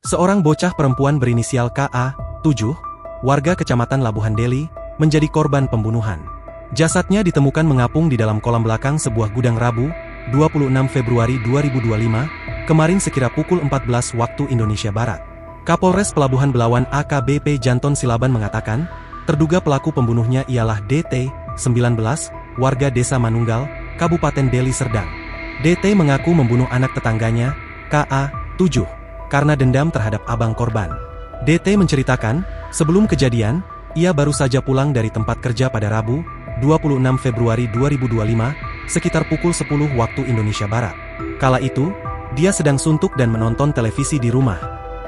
Seorang bocah perempuan berinisial KA, 7, warga Kecamatan Labuhan Deli, menjadi korban pembunuhan. Jasadnya ditemukan mengapung di dalam kolam belakang sebuah gudang Rabu, 26 Februari 2025, kemarin sekira pukul 14 waktu Indonesia Barat. Kapolres Pelabuhan Belawan AKBP Janton Silaban mengatakan, terduga pelaku pembunuhnya ialah DT, 19, warga Desa Manunggal, Kabupaten Deli Serdang. DT mengaku membunuh anak tetangganya, KA, 7, karena dendam terhadap abang korban. DT menceritakan, sebelum kejadian, ia baru saja pulang dari tempat kerja pada Rabu, 26 Februari 2025, sekitar pukul 10 waktu Indonesia Barat. Kala itu, dia sedang suntuk dan menonton televisi di rumah.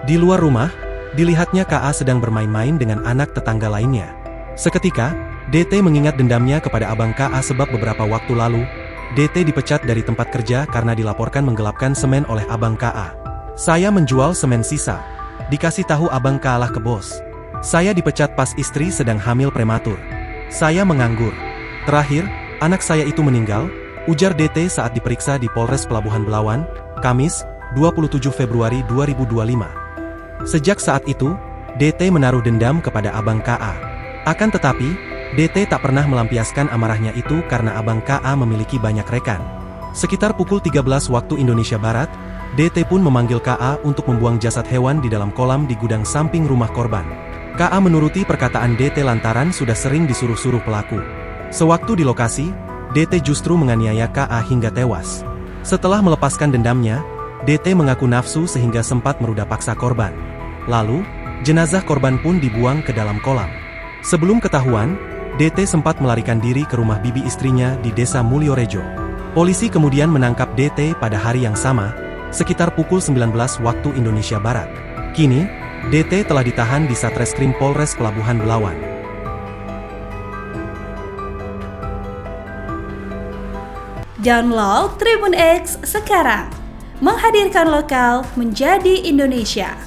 Di luar rumah, dilihatnya KA sedang bermain-main dengan anak tetangga lainnya. Seketika, DT mengingat dendamnya kepada abang KA sebab beberapa waktu lalu, DT dipecat dari tempat kerja karena dilaporkan menggelapkan semen oleh abang KA. Saya menjual semen sisa. Dikasih tahu abang kalah ke bos. Saya dipecat pas istri sedang hamil prematur. Saya menganggur. Terakhir, anak saya itu meninggal, ujar DT saat diperiksa di Polres Pelabuhan Belawan, Kamis, 27 Februari 2025. Sejak saat itu, DT menaruh dendam kepada abang KA. Akan tetapi, DT tak pernah melampiaskan amarahnya itu karena abang KA memiliki banyak rekan. Sekitar pukul 13 waktu Indonesia Barat, DT pun memanggil KA untuk membuang jasad hewan di dalam kolam di gudang samping rumah korban. KA menuruti perkataan DT lantaran sudah sering disuruh-suruh pelaku. Sewaktu di lokasi, DT justru menganiaya KA hingga tewas. Setelah melepaskan dendamnya, DT mengaku nafsu sehingga sempat meruda paksa korban. Lalu, jenazah korban pun dibuang ke dalam kolam. Sebelum ketahuan, DT sempat melarikan diri ke rumah bibi istrinya di Desa Mulyorejo. Polisi kemudian menangkap DT pada hari yang sama, sekitar pukul 19 waktu Indonesia Barat. Kini, DT telah ditahan di Satreskrim Polres Pelabuhan Belawan. Download Tribun X sekarang, menghadirkan lokal menjadi Indonesia.